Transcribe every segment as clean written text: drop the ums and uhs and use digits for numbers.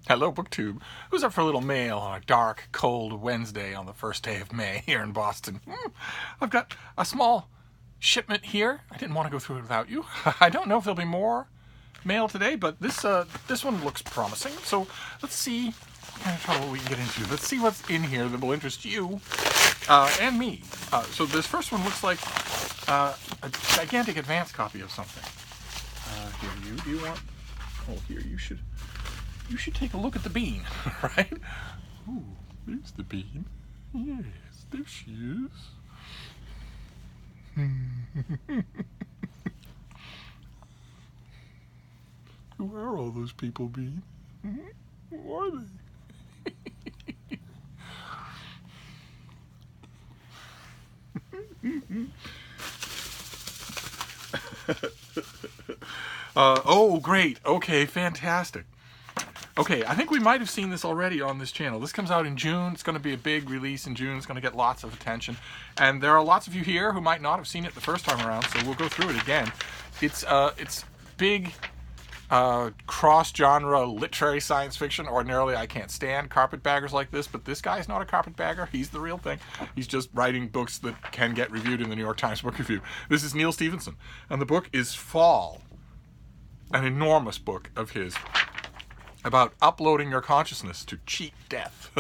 Hello, BookTube. Who's up for a little mail on a dark, cold Wednesday on the first day of May here in Boston? I've got a small shipment here. I didn't want to go through it without you. I don't know if there'll be more mail today, but this one looks promising. So let's see what kind of trouble we can get into. Let's see what's in here that will interest you and me. So this first one looks like a gigantic advance copy of something. Here, do you want? Oh, here, you should take a look at the bean, right? Ooh, there's the bean. Yes, there she is. Who are all those people, Bean? Who are they? Oh, great. Okay, fantastic. Okay, I think we might have seen this already on this channel. This comes out in June. It's going to be a big release in June. It's going to get lots of attention. And there are lots of you here who might not have seen it the first time around, so we'll go through it again. It's big cross-genre literary science fiction. Ordinarily, I can't stand carpetbaggers like this, but this guy's not a carpetbagger. He's the real thing. He's just writing books that can get reviewed in the New York Times Book Review. This is Neal Stephenson, and the book is Fall, an enormous book of his about uploading your consciousness to cheat death.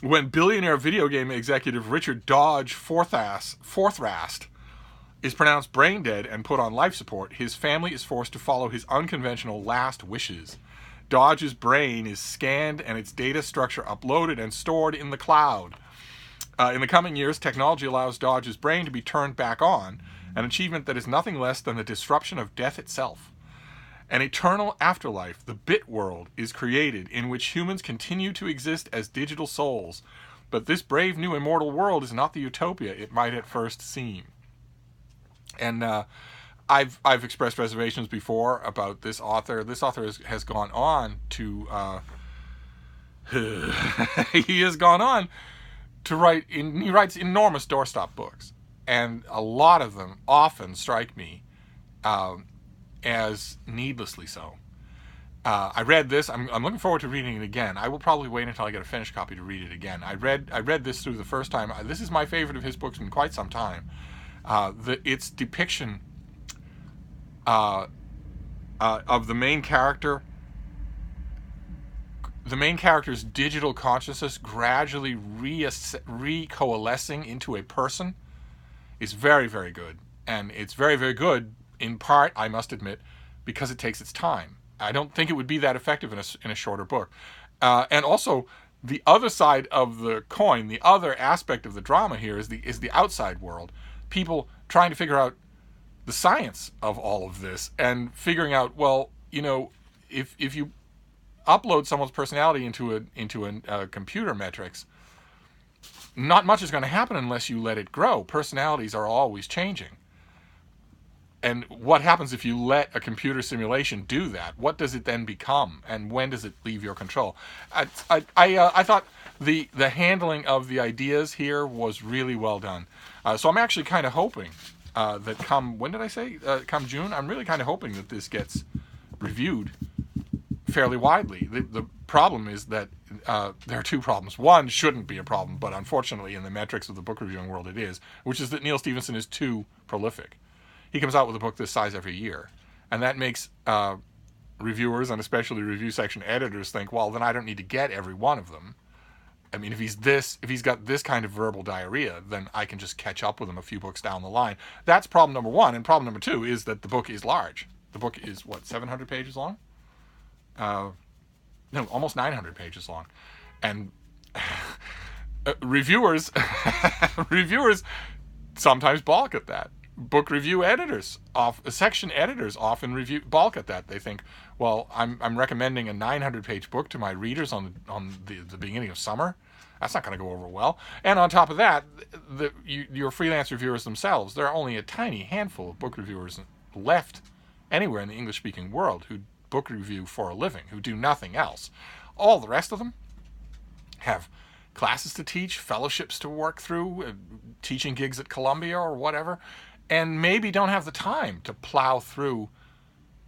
When billionaire video game executive Richard Dodge Forthrast is pronounced brain dead and put on life support, his family is forced to follow his unconventional last wishes. Dodge's brain is scanned and its data structure uploaded and stored in the cloud. In the coming years, technology allows Dodge's brain to be turned back on, an achievement that is nothing less than the disruption of death itself. An eternal afterlife, the bit world, is created in which humans continue to exist as digital souls. But this brave new immortal world is not the utopia it might at first seem. And I've expressed reservations before about this author. This author has gone on to he has gone on to write. He writes enormous doorstop books, and a lot of them often strike me as needlessly so. I read this. I'm looking forward to reading it again. I will probably wait until I get a finished copy to read it again. I read this through the first time. This is my favorite of his books in quite some time. Its depiction of the main character, the main character's digital consciousness gradually recoalescing into a person is very, very good. And it's very, very good, in part, I must admit, because it takes its time. I don't think it would be that effective in a shorter book. And also, the other side of the coin, the other aspect of the drama here is the outside world. People trying to figure out the science of all of this and figuring out, well, you know, if you upload someone's personality into a computer metrics, not much is going to happen unless you let it grow. Personalities are always changing. And what happens if you let a computer simulation do that? What does it then become, and when does it leave your control? I thought the handling of the ideas here was really well done. So I'm actually kind of hoping that come June, I'm really kind of hoping that this gets reviewed fairly widely. The problem is that there are two problems. One shouldn't be a problem, but unfortunately in the metrics of the book reviewing world it is, which is that Neal Stephenson is too prolific. He comes out with a book this size every year, and that makes reviewers and especially review section editors think, well, then I don't need to get every one of them. I mean, if he's got this kind of verbal diarrhea, then I can just catch up with him a few books down the line. That's problem number one. And problem number two is that the book is large. The book is, 700 pages long? No, almost 900 pages long. And reviewers sometimes balk at that. Book review editors, section editors often balk at that. They think, well, I'm recommending a 900-page book to my readers on the beginning of summer. That's not going to go over well. And on top of that, your freelance reviewers themselves, there are only a tiny handful of book reviewers left anywhere in the English-speaking world who book review for a living, who do nothing else. All the rest of them have classes to teach, fellowships to work through, teaching gigs at Columbia or whatever, and maybe don't have the time to plow through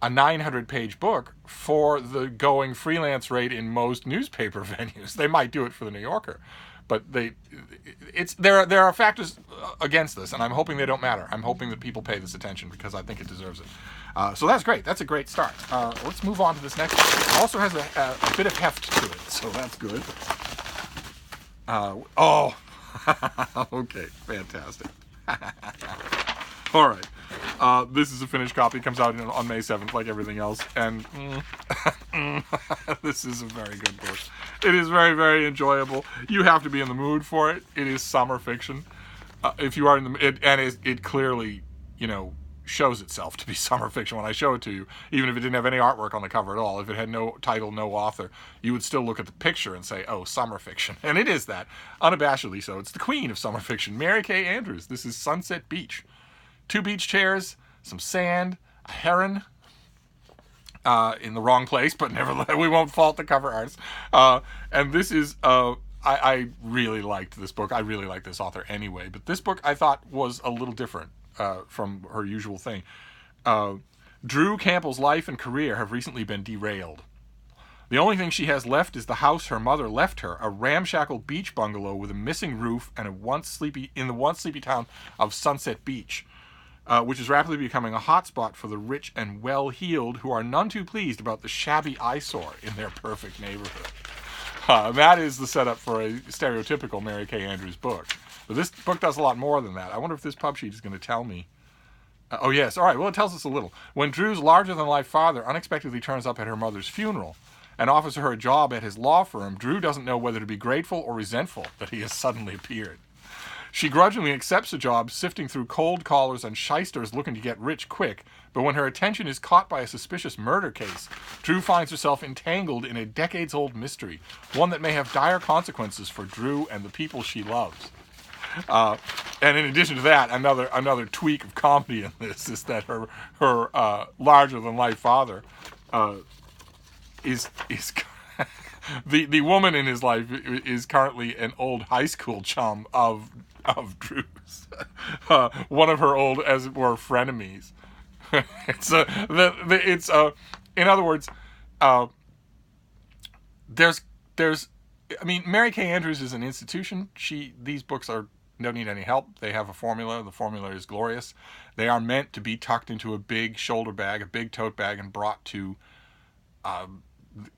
a 900-page book for the going freelance rate in most newspaper venues. They might do it for the New Yorker, but there are factors against this, and I'm hoping they don't matter. I'm hoping that people pay this attention because I think it deserves it. So that's great. That's a great start. Let's move on to this next one. It also has a bit of heft to it, so that's good. Okay, fantastic. All right. This is a finished copy. It comes out on May 7th, like everything else. And this is a very good book. It is very, very enjoyable. You have to be in the mood for it. It is summer fiction. If you are in the... It clearly, shows itself to be summer fiction when I show it to you. Even if it didn't have any artwork on the cover at all. If it had no title, no author, you would still look at the picture and say, oh, summer fiction. And it is that. Unabashedly so. It's the queen of summer fiction. Mary Kay Andrews. This is Sunset Beach. 2 beach chairs, some sand, a heron in the wrong place, but nevertheless, we won't fault the cover artists. And this is, I really liked this book. I really like this author anyway, but this book I thought was a little different from her usual thing. Drew Campbell's life and career have recently been derailed. The only thing she has left is the house her mother left her, a ramshackle beach bungalow with a missing roof and in the once sleepy town of Sunset Beach. Which is rapidly becoming a hotspot for the rich and well-heeled who are none too pleased about the shabby eyesore in their perfect neighborhood. That is the setup for a stereotypical Mary Kay Andrews book. But this book does a lot more than that. I wonder if this pub sheet is going to tell me. Oh, yes. All right. Well, it tells us a little. When Drew's larger-than-life father unexpectedly turns up at her mother's funeral and offers her a job at his law firm, Drew doesn't know whether to be grateful or resentful that he has suddenly appeared. She grudgingly accepts a job sifting through cold callers and shysters looking to get rich quick, but when her attention is caught by a suspicious murder case, Drew finds herself entangled in a decades-old mystery, one that may have dire consequences for Drew and the people she loves. And in addition to that, another tweak of comedy in this is that her larger-than-life father is the woman in his life is currently an old high school chum of Drew's, one of her old, as it were, frenemies. In other words, Mary Kay Andrews is an institution. These books don't need any help. They have a formula. The formula is glorious. They are meant to be tucked into a big shoulder bag, a big tote bag, and brought to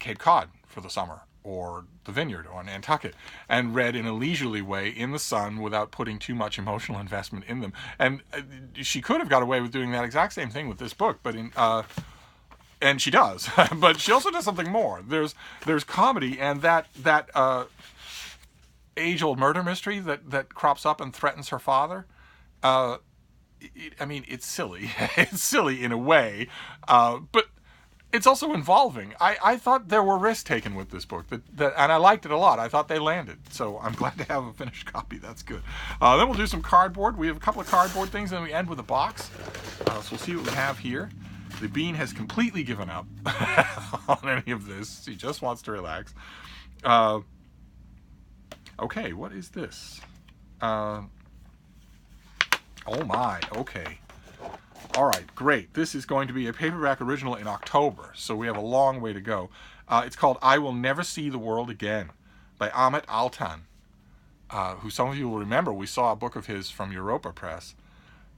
Cape Cod for the summer, or the Vineyard, or Nantucket, and read in a leisurely way in the sun without putting too much emotional investment in them. And she could have got away with doing that exact same thing with this book, but and she does. But she also does something more. There's comedy, and that age-old murder mystery that crops up and threatens her father. It's silly. It's silly in a way, but it's also involving. I thought there were risks taken with this book, and I liked it a lot. I thought they landed, so I'm glad to have a finished copy. That's good. Then we'll do some cardboard. We have a couple of cardboard things, and then we end with a box. So we'll see what we have here. The Bean has completely given up on any of this. He just wants to relax. Okay, what is this? Oh my, okay. All right, great. This is going to be a paperback original in October, so we have a long way to go. It's called I Will Never See the World Again by Amit Altan, who some of you will remember. We saw a book of his from Europa Press,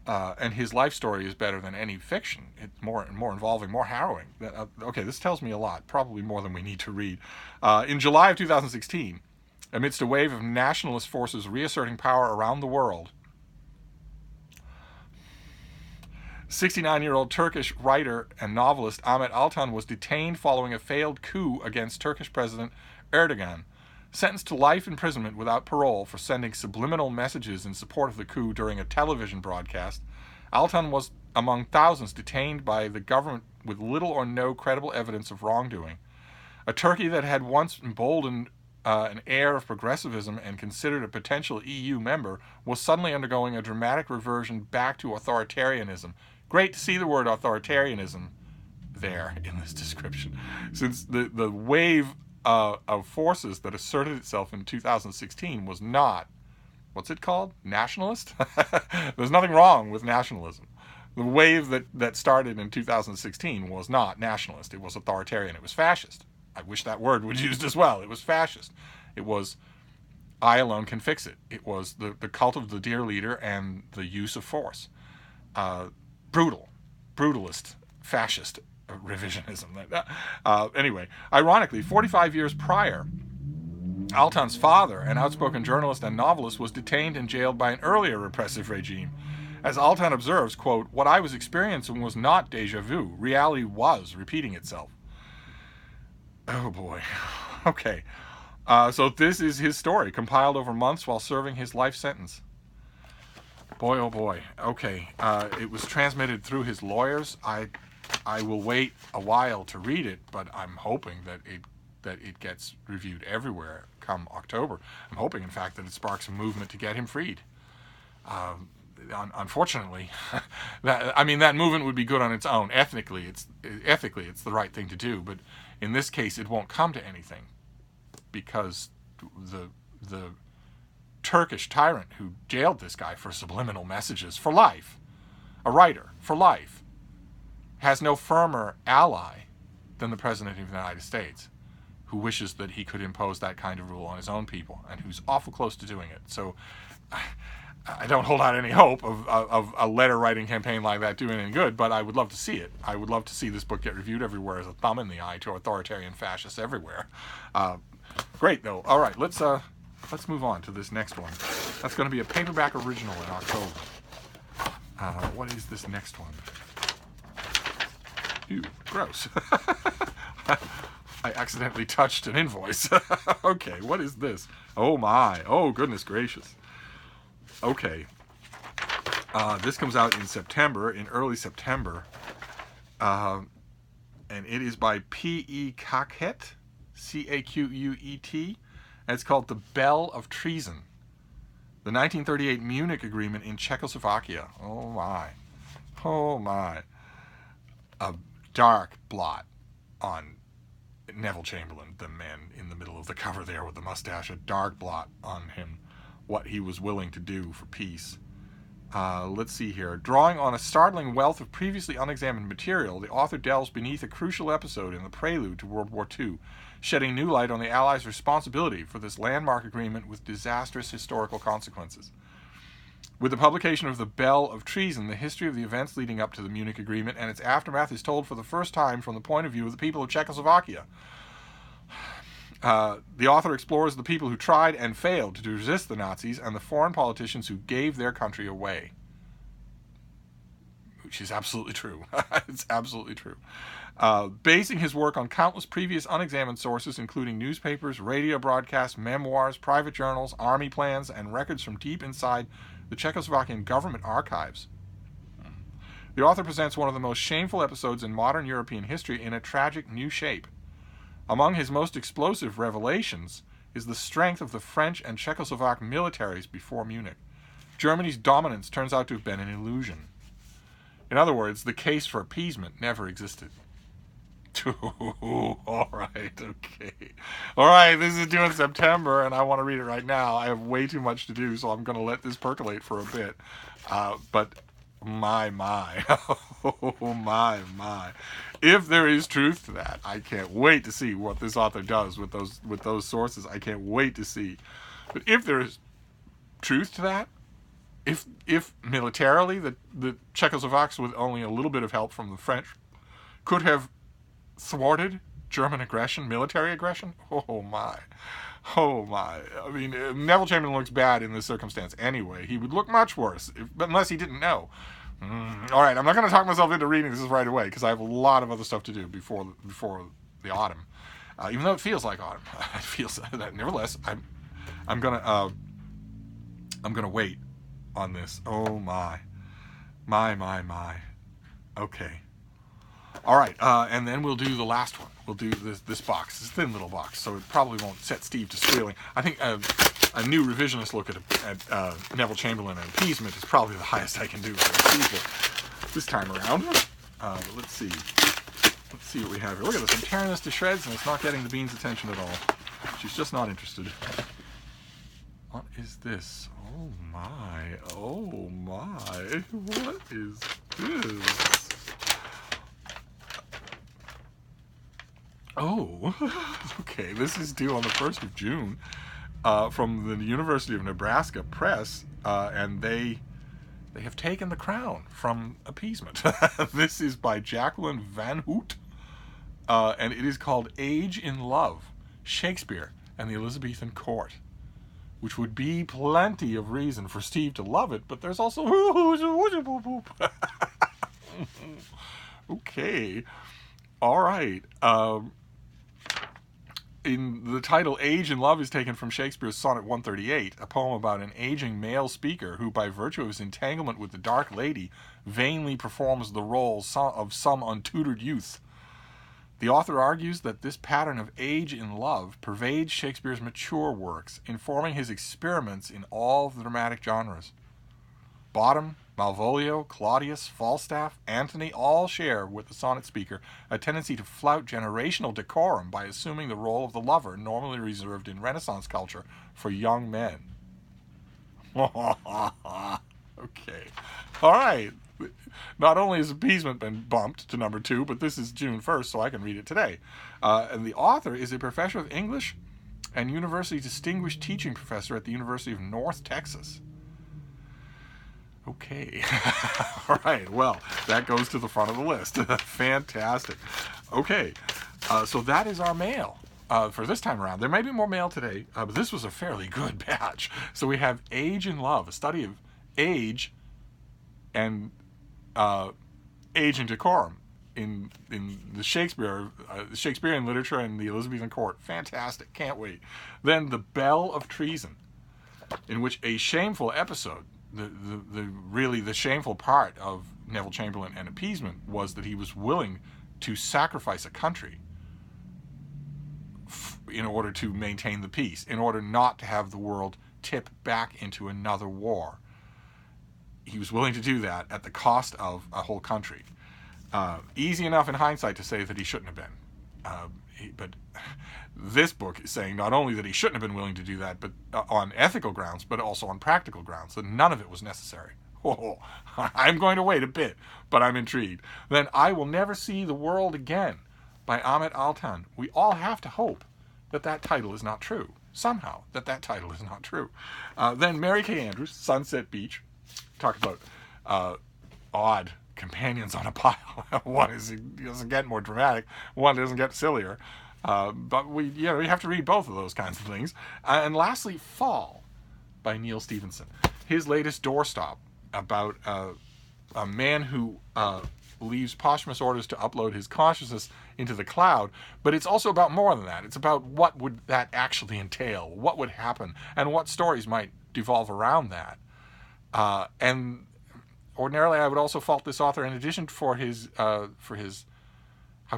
and his life story is better than any fiction. It's more involving, more harrowing. Okay, this tells me a lot, probably more than we need to read. In July of 2016, amidst a wave of nationalist forces reasserting power around the world, 69-year-old Turkish writer and novelist Ahmet Altan was detained following a failed coup against Turkish President Erdogan. Sentenced to life imprisonment without parole for sending subliminal messages in support of the coup during a television broadcast, Altan was among thousands detained by the government with little or no credible evidence of wrongdoing. A Turkey that had once emboldened an air of progressivism and considered a potential EU member was suddenly undergoing a dramatic reversion back to authoritarianism. Great to see the word authoritarianism there in this description, since the wave of forces that asserted itself in 2016 was not, what's it called? Nationalist? There's nothing wrong with nationalism. The wave that started in 2016 was not nationalist. It was authoritarian. It was fascist. I wish that word was used as well. It was fascist. It was, I alone can fix it. It was the cult of the dear leader and the use of force. Brutalist, fascist revisionism. Anyway, ironically, 45 years prior, Altan's father, an outspoken journalist and novelist, was detained and jailed by an earlier repressive regime. As Altan observes, quote, "What I was experiencing was not deja vu. Reality was repeating itself." Oh boy. Okay. So this is his story, compiled over months while serving his life sentence. Boy, oh boy. Okay. It was transmitted through his lawyers. I will wait a while to read it, but I'm hoping that it gets reviewed everywhere come October. I'm hoping, in fact, that it sparks a movement to get him freed. Unfortunately, that movement would be good on its own. Ethically, it's the right thing to do. But in this case, it won't come to anything because the Turkish tyrant who jailed this guy for subliminal messages for life, a writer for life, has no firmer ally than the President of the United States, who wishes that he could impose that kind of rule on his own people and who's awful close to doing it. So I don't hold out any hope of a letter writing campaign like that doing any good, but I would love to see it. I would love to see this book get reviewed everywhere as a thumb in the eye to authoritarian fascists everywhere. Great, though. All right, let's move on to this next one. That's going to be a paperback original in October. What is this next one? Ew, gross. I accidentally touched an invoice. Okay, what is this? Oh my. Oh, goodness gracious. Okay. This comes out in September, in early September. And it is by P.E. Caquet, Caquet. And it's called The Bell of Treason. The 1938 Munich Agreement in Czechoslovakia. Oh my. Oh my. A dark blot on Neville Chamberlain, the man in the middle of the cover there with the mustache. A dark blot on him. What he was willing to do for peace. Let's see here. Drawing on a startling wealth of previously unexamined material, the author delves beneath a crucial episode in the prelude to World War II, shedding new light on the Allies' responsibility for this landmark agreement with disastrous historical consequences. With the publication of The Bell of Treason, the history of the events leading up to the Munich Agreement and its aftermath is told for the first time from the point of view of the people of Czechoslovakia. The author explores the people who tried and failed to resist the Nazis and the foreign politicians who gave their country away. Which is absolutely true. It's absolutely true. Basing his work on countless previous unexamined sources, including newspapers, radio broadcasts, memoirs, private journals, army plans, and records from deep inside the Czechoslovakian government archives. The author presents one of the most shameful episodes in modern European history in a tragic new shape. Among his most explosive revelations is the strength of the French and Czechoslovak militaries before Munich. Germany's dominance turns out to have been an illusion. In other words, the case for appeasement never existed. All right, okay. All right, this is due in September, and I want to read it right now. I have way too much to do, so I'm going to let this percolate for a bit. But my. Oh, my. If there is truth to that, I can't wait to see what this author does with those sources. I can't wait to see. But if there is truth to that, if militarily the Czechoslovaks, with only a little bit of help from the French, could have thwarted German aggression, military aggression, oh my. I mean, Neville Chamberlain looks bad in this circumstance anyway. He would look much worse, unless he didn't know. All right, I'm not going to talk myself into reading this right away because I have a lot of other stuff to do before the autumn. Even though it feels like autumn, it feels that. Nevertheless, I'm gonna wait on this. Oh my. Okay. All right, and then we'll do the last one. We'll do this box, this thin little box, so it probably won't set Steve to squealing. I think a new revisionist look at Neville Chamberlain and appeasement is probably the highest I can do this time around. Let's see what we have here. Look at this. I'm tearing this to shreds, and it's not getting the bean's attention at all. She's just not interested. What is this? Oh my. What is Oh, okay. This is due on the 1st of June from the University of Nebraska Press, and they have taken the crown from Appeasement. This is by Jacqueline Van Hoot, and it is called Age in Love, Shakespeare and the Elizabethan Court, which would be plenty of reason for Steve to love it, but there's also okay. All right. In the title, Age in Love is taken from Shakespeare's Sonnet 138, a poem about an aging male speaker who, by virtue of his entanglement with the dark lady, vainly performs the role of some untutored youth. The author argues that this pattern of age in love pervades Shakespeare's mature works, informing his experiments in all of the dramatic genres. Bottom, Malvolio, Claudius, Falstaff, Antony all share with the sonnet speaker a tendency to flout generational decorum by assuming the role of the lover normally reserved in Renaissance culture for young men. Okay. All right. Not only has Appeasement been bumped to number 2, but this is June 1st, so I can read it today. And the author is a professor of English and University Distinguished Teaching Professor at the University of North Texas. Okay. All right. Well, that goes to the front of the list. Fantastic. Okay. So that is our mail for this time around. There may be more mail today, but this was a fairly good batch. So we have Age in Love, a study of age and age and decorum in the Shakespearean literature and the Elizabethan court. Fantastic. Can't wait. Then The Bell of Treason, in which a shameful episode, the shameful part of Neville Chamberlain and Appeasement was that he was willing to sacrifice a country in order to maintain the peace, in order not to have the world tip back into another war. He was willing to do that at the cost of a whole country. Easy enough in hindsight to say that he shouldn't have been. But this book is saying not only that he shouldn't have been willing to do that, but on ethical grounds, but also on practical grounds, that none of it was necessary. Oh, I'm going to wait a bit, but I'm intrigued. Then I Will Never See the World Again by Ahmet Altan. We all have to hope that that title is not true. Somehow, that title is not true. Then Mary Kay Andrews, Sunset Beach. Talk about odd companions on a pile. One doesn't get more dramatic. One doesn't get sillier. But we have to read both of those kinds of things. And lastly, Fall by Neal Stephenson. His latest doorstop about a man who leaves posthumous orders to upload his consciousness into the cloud. But it's also about more than that. It's about what would that actually entail, what would happen, and what stories might devolve around that. And ordinarily, I would also fault this author, in addition for his how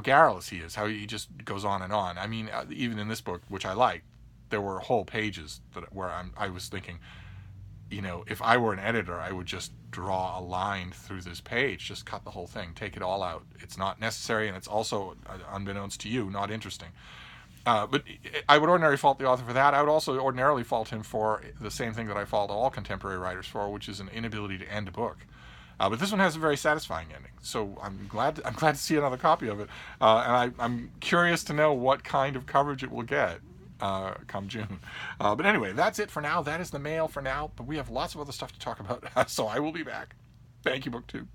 garrulous he is, how he just goes on and on. I mean, even in this book, which I like, there were whole pages where I was thinking, if I were an editor, I would just draw a line through this page, just cut the whole thing, take it all out. It's not necessary, and it's also, unbeknownst to you, not interesting. But I would ordinarily fault the author for that. I would also ordinarily fault him for the same thing that I fault all contemporary writers for, which is an inability to end a book. But this one has a very satisfying ending, so I'm glad to see another copy of it, and I'm curious to know what kind of coverage it will get come June. But anyway, that's it for now. That is the mail for now, but we have lots of other stuff to talk about, so I will be back. Thank you, BookTube.